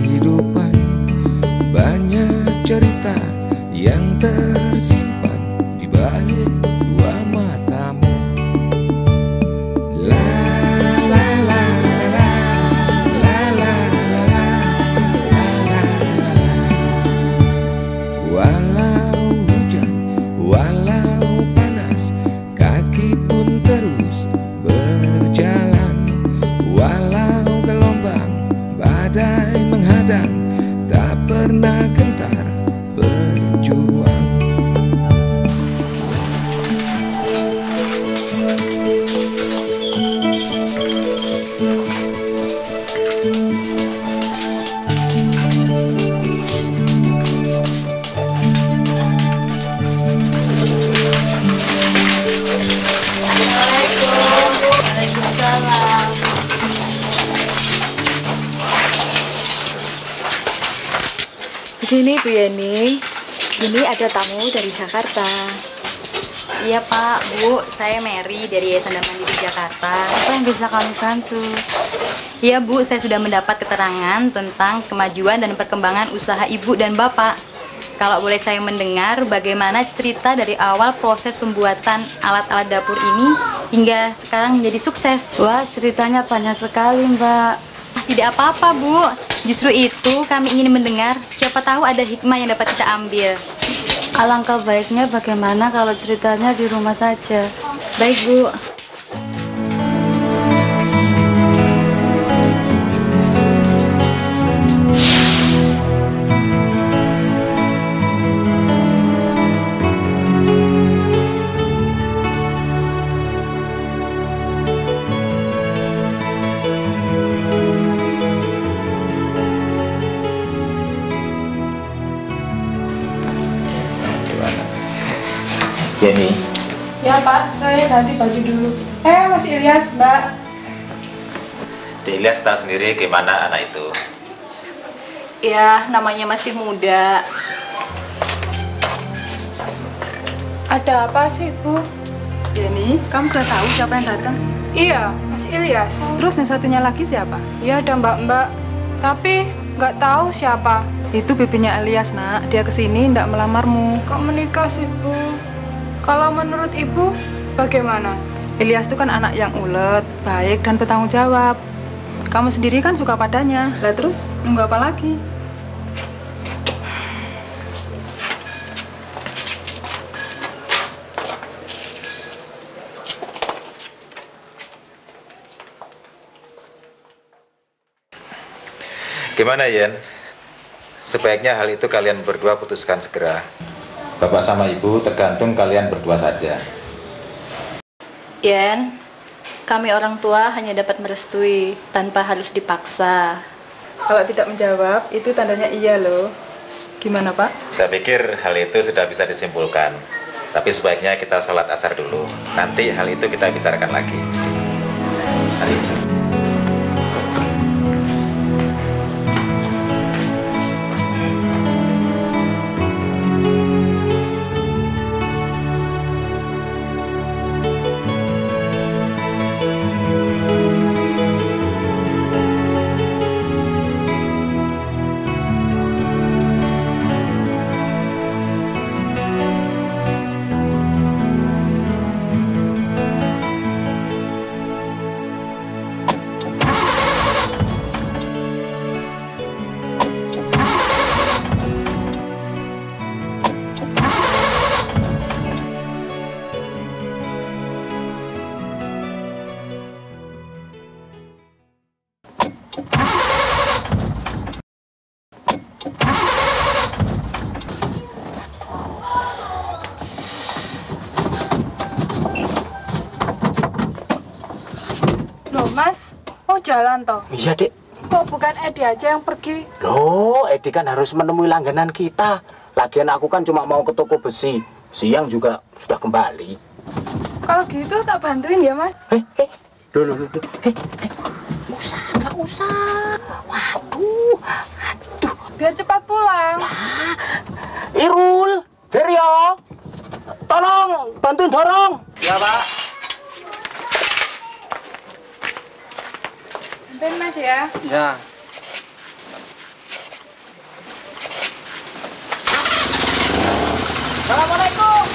kehidupan, banyak cerita yang tersimpan di balik dua matamu. La la la la la la la la la la la la. Walau hujan, walau panas, kaki pun terus berjalan. Walau gelombang badai menghadang, tak pernah gentar berjuang. Waalaikumsalam. Begini Bu Yeni, ini ada tamu dari Jakarta. Iya Pak, Bu, saya Mary dari Yayasan Dharma Mandiri Jakarta. Apa yang bisa kami bantu? Iya Bu, saya sudah mendapat keterangan tentang kemajuan dan perkembangan usaha Ibu dan Bapak. Kalau boleh saya mendengar bagaimana cerita dari awal proses pembuatan alat-alat dapur ini hingga sekarang menjadi sukses. Wah, ceritanya banyak sekali Mbak. Tidak apa-apa Bu, justru itu kami ingin mendengar, siapa tahu ada hikmah yang dapat kita ambil. Alangkah baiknya bagaimana kalau ceritanya di rumah saja. Baik Bu. Jenny, Ya Pak, saya ganti baju dulu. Mas Ilyas, Mbak. Ilyas tahu sendiri gimana anak itu. Ya, namanya masih muda. Ada apa sih, Bu? Yeni, kamu udah tahu siapa yang datang? Iya, Mas Ilyas. Terus yang satunya lagi siapa? Iya, ada Mbak-mbak. Tapi nggak tahu siapa. Itu bibinya Elias, nak. Dia kesini ndak melamarmu. Kok menikah sih, Bu? Kalau menurut Ibu, bagaimana? Elias itu kan anak yang ulet, baik dan bertanggung jawab. Kamu sendiri kan suka padanya. Lah terus, nunggu apa lagi? Gimana Yen? Sebaiknya hal itu kalian berdua putuskan segera. Bapak sama Ibu tergantung kalian berdua saja. Yen, kami orang tua hanya dapat merestui tanpa harus dipaksa. Kalau tidak menjawab, itu tandanya iya loh. Gimana, Pak? Saya pikir hal itu sudah bisa disimpulkan. Tapi sebaiknya kita sholat asar dulu. Nanti hal itu kita bicarakan lagi. Mari. Mas, mau jalan toh? Iya, Dek. Kok bukan Edi aja yang pergi? Loh, Edi kan harus menemui langganan kita. Lagian aku kan cuma mau ke toko besi. Siang juga sudah kembali. Kalau gitu tak bantuin ya, Mas? Loh. Nggak usah, nggak usah. Waduh. Biar cepat pulang. Irul, Deryo, tolong bantuin dorong. Ya, Pak. Bantuin Mas ya. Ya.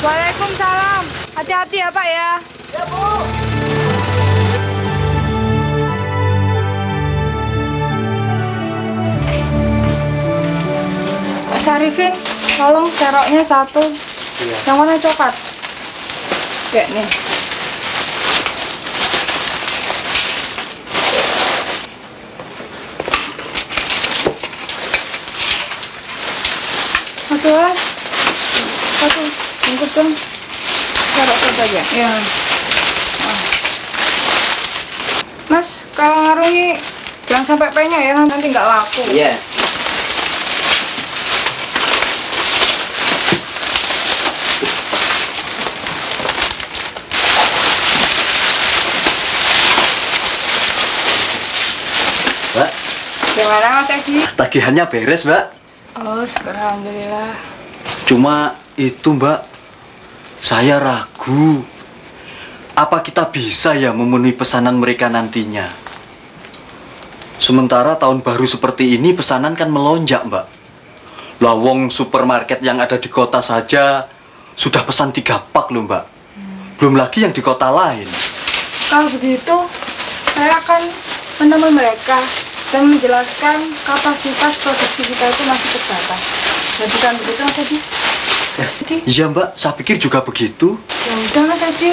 Waalaikumsalam. Hati-hati ya Pak ya. Ya Bu. Mas Arifin, tolong ceroknya satu. Iya. Yang mana coklat? Kayak nih. Mas Wan, satu, bungkus dong. Cerok saja. Iya. Mas, kalau ngarungi jangan sampai penyok ya, nanti nggak laku. Iya. Mbak, Gimana Mas Edi? tagihannya beres, Mbak. Oh, alhamdulillah. Cuma itu, Mbak, saya ragu. Apa kita bisa ya memenuhi pesanan mereka nantinya? Sementara tahun baru seperti ini pesanan kan melonjak, Mbak. Lawong supermarket yang ada di kota saja sudah pesan 3 pak loh, Mbak. Belum lagi yang di kota lain. Kalau begitu, saya akan menemui mereka dan menjelaskan kapasitas produksi kita itu masih terbatas. Dan bukan begitu Mas Edi? Iya, Mbak, saya pikir juga begitu. Ya udah Mas Edi,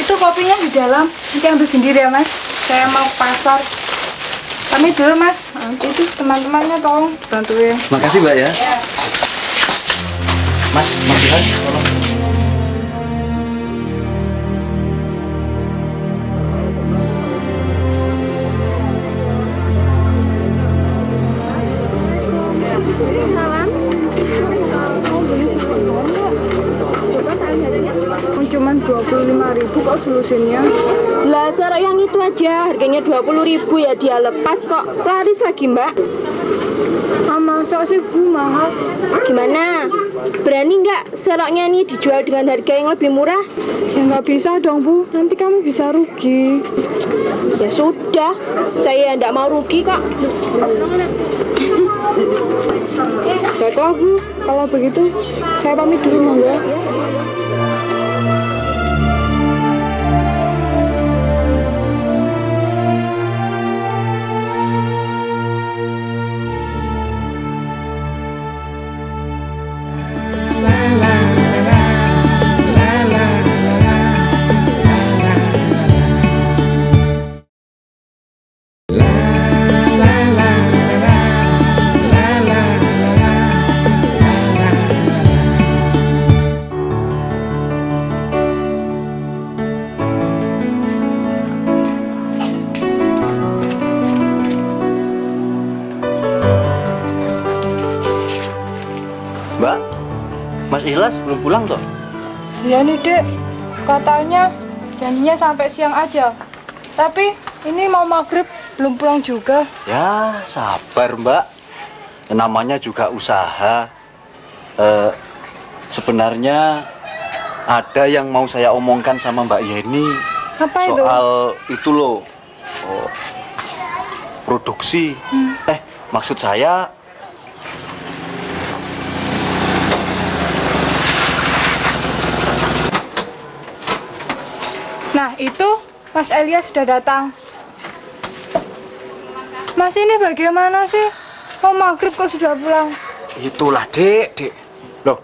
itu kopinya di dalam. Nanti ambil sendiri ya Mas. Saya mau ke pasar. Kami dulu Mas. Nanti itu teman-temannya tolong bantuin. Makasih, Mbak ya. Mas Jihan, tolong. Cuman 25.000 kok solusinya. Lah serok yang itu aja harganya 20.000 ya, dia lepas kok laris lagi Mbak. Masa sih Bu mahal? Gimana? Berani nggak seroknya ini dijual dengan harga yang lebih murah? Ya nggak bisa dong Bu, nanti kami bisa rugi. Ya sudah, saya nggak mau rugi kok. Baiklah Bu, kalau begitu saya pamit dulu monggo. Mbak, Mas Ikhlas belum pulang toh? Iya nih Dek, katanya janjinya sampai siang aja. Tapi ini mau maghrib belum pulang juga. Ya, sabar Mbak. Namanya juga usaha. Sebenarnya ada yang mau saya omongkan sama Mbak Yeni. Apa itu? Soal itu loh, produksi. Maksud saya Nah itu Mas Elias sudah datang. Mas ini bagaimana sih? Mau maghrib kok sudah pulang? Itulah, Dek. Loh,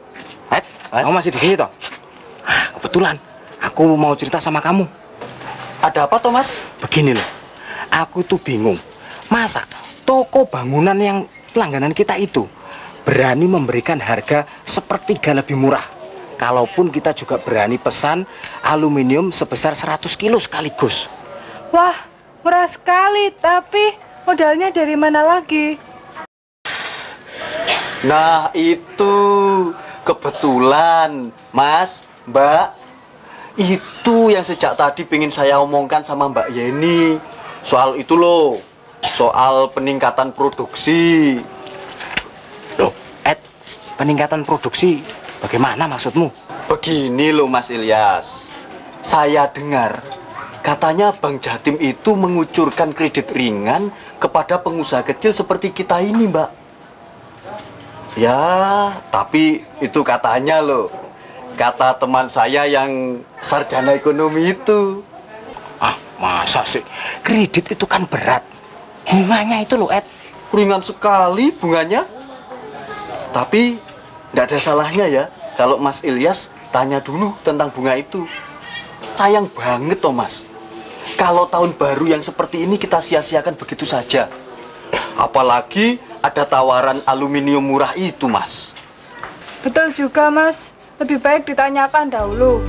kamu masih di sini toh? Kebetulan, aku mau cerita sama kamu. ada apa toh Mas? Begini loh, aku tuh bingung. Masa toko bangunan yang langganan kita itu berani memberikan harga sepertiga lebih murah? Kalaupun kita juga berani pesan aluminium sebesar 100 kilo sekaligus. Wah, murah sekali. Tapi modalnya dari mana lagi? Nah itu kebetulan Mas, Mbak, itu yang sejak tadi pengen saya omongkan sama Mbak Yeni. Soal itu loh, soal peningkatan produksi. Loh, peningkatan produksi bagaimana maksudmu? Begini loh Mas Ilyas, saya dengar katanya Bank Jatim itu mengucurkan kredit ringan kepada pengusaha kecil seperti kita ini, Mbak. Ya, tapi itu katanya loh. Kata teman saya yang sarjana ekonomi itu. Ah, masa sih? Kredit itu kan berat. Bunganya itu loh, Ed. Ringan sekali bunganya. Tapi tidak ada salahnya ya kalau Mas Ilyas tanya dulu tentang bunga itu. Sayang banget toh Mas, kalau tahun baru yang seperti ini kita sia-siakan begitu saja. Apalagi ada tawaran aluminium murah itu, Mas. Betul juga, Mas. Lebih baik ditanyakan dahulu.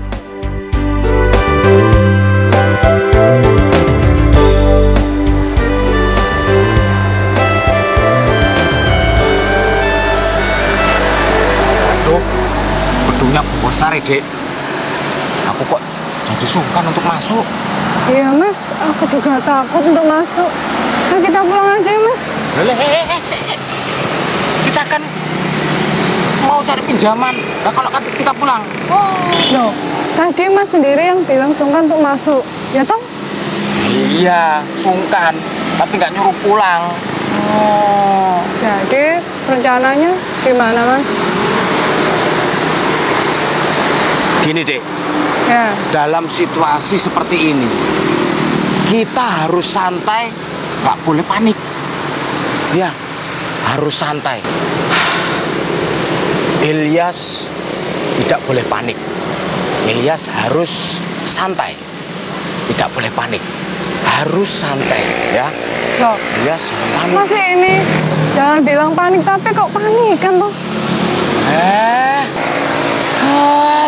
Aduh, gedungnya besar ya, Dek. Aku kok jadi sungkan untuk masuk. Iya, Mas. Aku juga takut untuk masuk. Nah, kita pulang aja, Mas. Sik. Kita kan mau cari pinjaman. Nah, kalau kita pulang. Loh, tadi Mas sendiri yang bilang sungkan untuk masuk. Ya, toh? Iya, sungkan. Tapi nggak nyuruh pulang. Jadi, rencananya gimana, Mas? Gini, Dek. Ya. Dalam situasi seperti ini, kita harus santai, nggak boleh panik. Ya, harus santai. Ilyas tidak boleh panik. Ilyas harus santai, tidak boleh panik. Harus santai, ya. Loh, Ilyas jangan panik. masih ini jangan bilang panik, tapi kok panik kan, toh?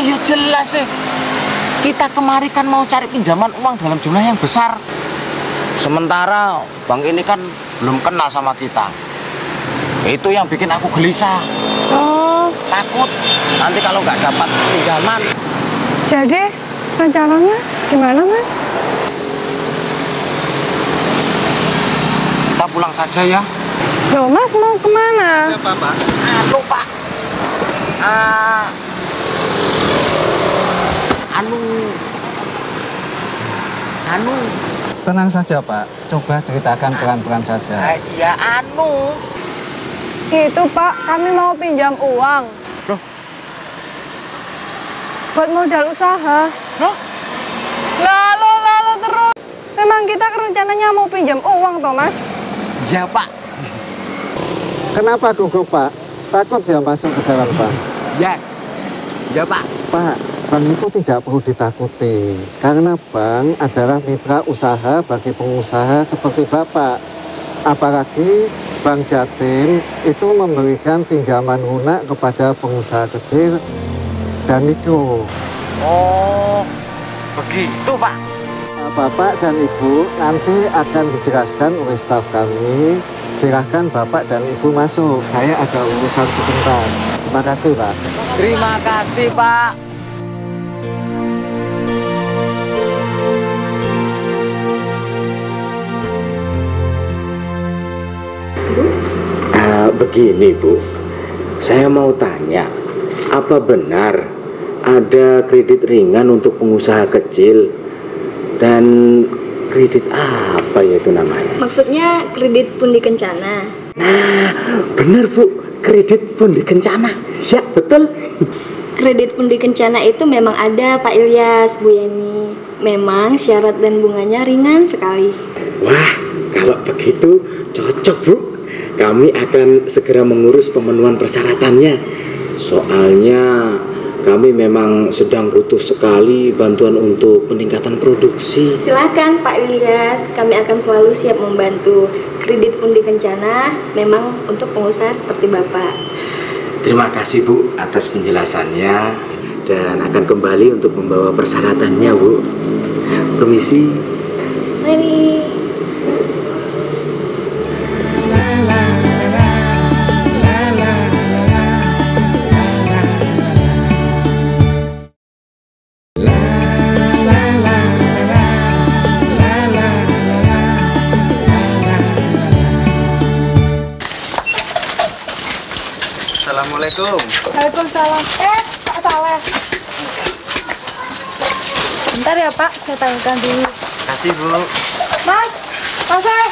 Ya jelas sih. Kita kemari kan mau cari pinjaman uang dalam jumlah yang besar. Sementara bank ini kan belum kenal sama kita. Itu yang bikin aku gelisah. Oh, Takut nanti kalau nggak dapat pinjaman. jadi rencananya gimana, Mas? Kita pulang saja ya. Loh, Mas mau kemana? Pak. Pak. Anu. Tenang saja, Pak. Coba ceritakan pelan-pelan saja. Ya Itu, Pak, kami mau pinjam uang. Loh? Buat modal usaha. Loh? Lalu terus. Memang kita rencananya mau pinjam uang, toh, Mas? Ya, Pak. Kenapa gugup, Pak? Takut ya masuk ke dalam bank? Ya, Pak. Pak, bank itu tidak perlu ditakuti. Karena bank adalah mitra usaha bagi pengusaha seperti Bapak. Apalagi Bank Jatim itu memberikan pinjaman lunak kepada pengusaha kecil dan mikro. Oh, begitu, Pak. Bapak dan Ibu nanti akan dijelaskan oleh staf kami. Silahkan Bapak dan Ibu masuk. Saya ada urusan sebentar. Terima kasih, Pak. Terima kasih, Pak. Begini, Bu. Saya mau tanya, apa benar ada kredit ringan untuk pengusaha kecil dan kredit apa ya itu namanya? Maksudnya kredit pundi kencana. Nah, benar, Bu. Kredit pundi kencana. Ya, betul. Kredit pundi kencana itu memang ada, Pak Ilyas, Bu Yeni. Memang syarat dan bunganya ringan sekali. Wah, kalau begitu cocok, Bu. Kami akan segera mengurus pemenuhan persyaratannya. Soalnya kami memang sedang butuh sekali bantuan untuk peningkatan produksi. Silakan Pak Ilyas, kami akan selalu siap membantu. Kredit pundi kencana memang untuk pengusaha seperti Bapak. Terima kasih, Bu, atas penjelasannya. Dan akan kembali untuk membawa persyaratannya, Bu. Permisi. Mari. Assalamualaikum. Waalaikumsalam. Pak Saleh. Bentar ya, Pak. Saya tanyakan dulu. Kasih, Bu. Mas. Pak Saleh.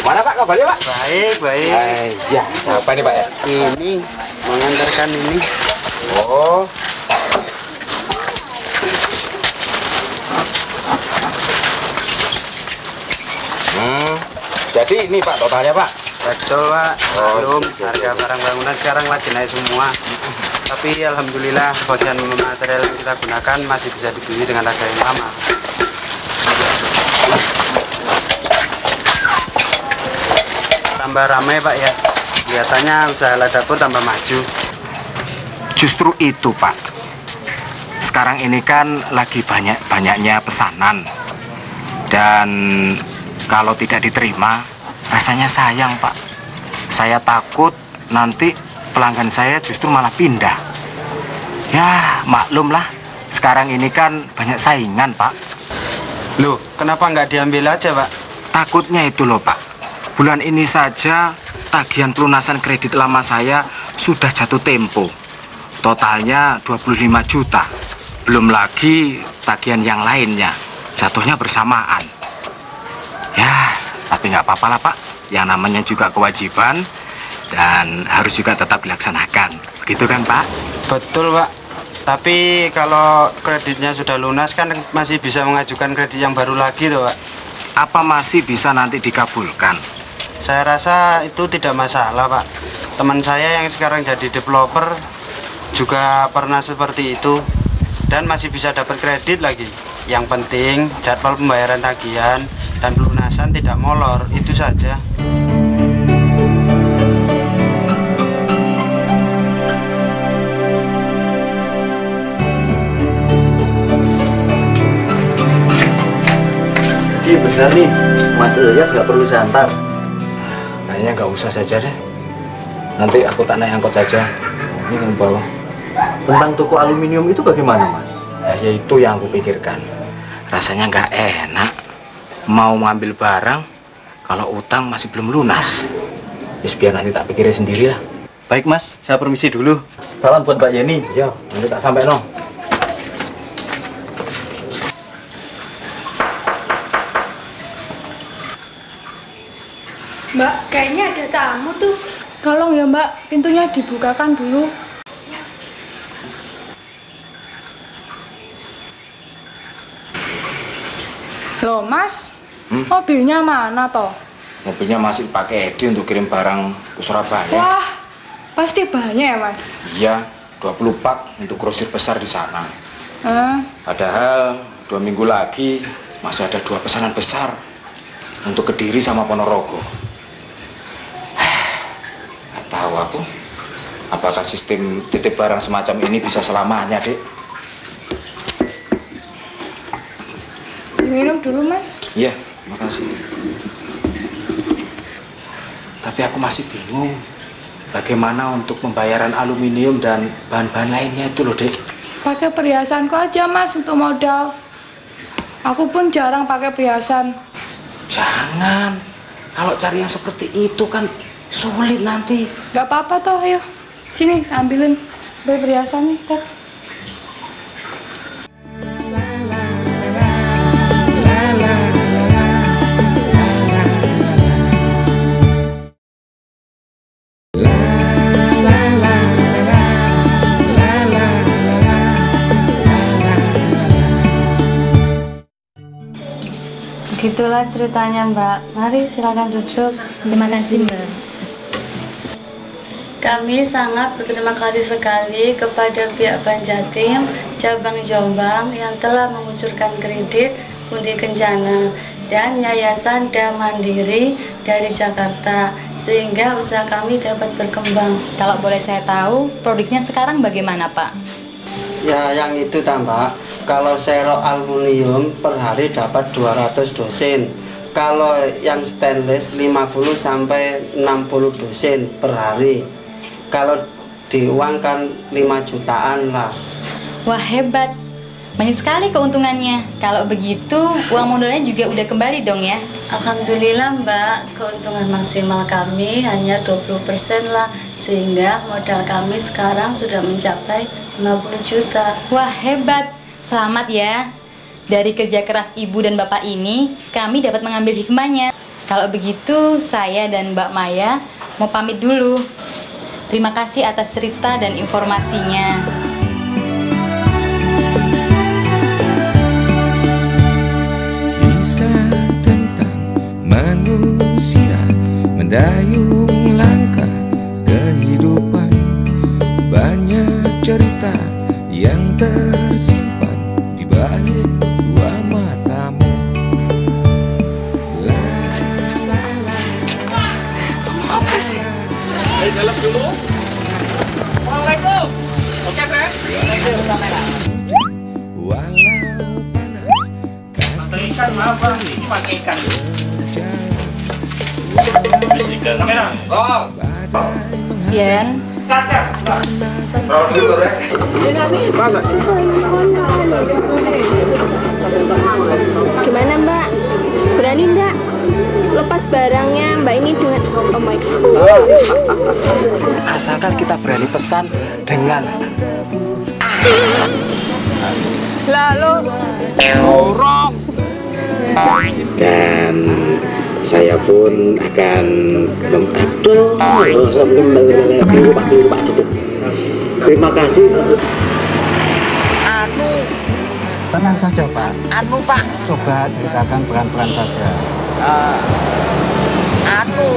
Mana, Pak, kabarnya Pak? Baik, baik. Ya, apa nih Pak ya? Ini mengantarkan ini. Oh. Jadi ini Pak totalnya Pak? Betul Pak. Belum harga barang bangunan sekarang lagi naik semua. Tapi alhamdulillah bagian material yang kita gunakan masih bisa dibeli dengan harga yang lama. Tambah ramai Pak ya. Kelihatannya usaha dapur tambah maju. Justru itu Pak. Sekarang ini kan lagi banyaknya pesanan. Dan kalau tidak diterima, rasanya sayang Pak. Saya takut nanti pelanggan saya justru malah pindah. Ya maklumlah, sekarang ini kan banyak saingan Pak. Loh, kenapa nggak diambil aja Pak? Takutnya itu loh Pak. Bulan ini saja tagihan pelunasan kredit lama saya sudah jatuh tempo. Totalnya 25 juta. Belum lagi tagihan yang lainnya, jatuhnya bersamaan. Ya, tapi nggak apa-apa lah Pak. Yang namanya juga kewajiban dan harus juga tetap dilaksanakan. Begitu kan Pak? Betul Pak. Tapi kalau kreditnya sudah lunas kan masih bisa mengajukan kredit yang baru lagi tuh Pak. Apa masih bisa nanti dikabulkan? Saya rasa itu tidak masalah Pak. Teman saya yang sekarang jadi developer juga pernah seperti itu dan masih bisa dapat kredit lagi. Yang penting jadwal pembayaran tagihan dan pelunasan tidak molor, itu saja. Jadi benar nih, Mas Ilyas nggak perlu saya antar. Kayaknya nggak usah saja deh. Nanti aku tak naik angkot saja. Ini kamu bawa. Tentang toko aluminium itu bagaimana Mas? Ya itu yang aku pikirkan. Rasanya nggak enak. Mau ngambil barang, kalau utang masih belum lunas. Terus biar nanti tak pikirin sendiri lah. Baik Mas, saya permisi dulu. Salam buat Pak Yeni. Ya, nanti tak sampai no. Mbak, kayaknya ada tamu tuh. Tolong ya Mbak, pintunya dibukakan dulu. Loh Mas, mobilnya mana toh? Mobilnya masih pakai Edi untuk kirim barang ke Surabaya. Wah, pasti banyak ya Mas? Iya, 20 pak untuk grosir besar di sana. Padahal 2 minggu lagi masih ada 2 pesanan besar untuk Kediri sama Ponorogo. Nggak tahu aku, apakah sistem titip barang semacam ini bisa selamanya, Dek? Minum dulu Mas. Iya, makasih. Tapi aku masih bingung bagaimana untuk pembayaran aluminium dan bahan-bahan lainnya itu loh, Dek. Pakai perhiasanku aja Mas untuk modal. Aku pun jarang pakai perhiasan. Jangan. Kalau cari yang seperti itu kan sulit nanti. Gak apa-apa toh, ayo. Sini, ambilin perhiasan nih, Kak. Begitulah ceritanya Mbak. Mari silakan duduk. Terima kasih Mbak. Kami sangat berterima kasih sekali kepada pihak Bank Jatim Cabang Jombang yang telah mengucurkan kredit Undi Kencana dan Yayasan Da Mandiri dari Jakarta sehingga usaha kami dapat berkembang. Kalau boleh saya tahu, produknya sekarang bagaimana Pak? Ya yang itu tambah. Kalau serok aluminium per hari dapat 200 dosen. Kalau yang stainless 50 sampai 60 dosen per hari. Kalau di uang kan 5 jutaan lah. Wah hebat, banyak sekali keuntungannya. Kalau begitu uang modalnya juga udah kembali dong ya? Alhamdulillah Mbak, keuntungan maksimal kami hanya 20% lah. Sehingga modal kami sekarang sudah mencapai 50 juta. Wah hebat, selamat ya. Dari kerja keras ibu dan bapak ini, kami dapat mengambil hikmahnya. Kalau begitu, saya dan Mbak Maya mau pamit dulu. Terima kasih atas cerita dan informasinya. Kisah tentang manusia mendayung langkah kehidupan. Banyak cerita yang tersimpan di balik dua matamu. Apa sih? Dari dalam dulu. Assalamualaikum. Oke, Fred. Walau panas, Mata ikan apa? Ini mata ikan. Bis ikan kamera. Yen, Gimana Mbak? Berani enggak? Lepas barangnya Mbak ini dengan oh my god. Asalkan kita berani pesan dengan Lalu orang. Dan saya pun akan terima kasih. Tenang saja Pak. Pak. Coba ceritakan peran-peran saja. Anu.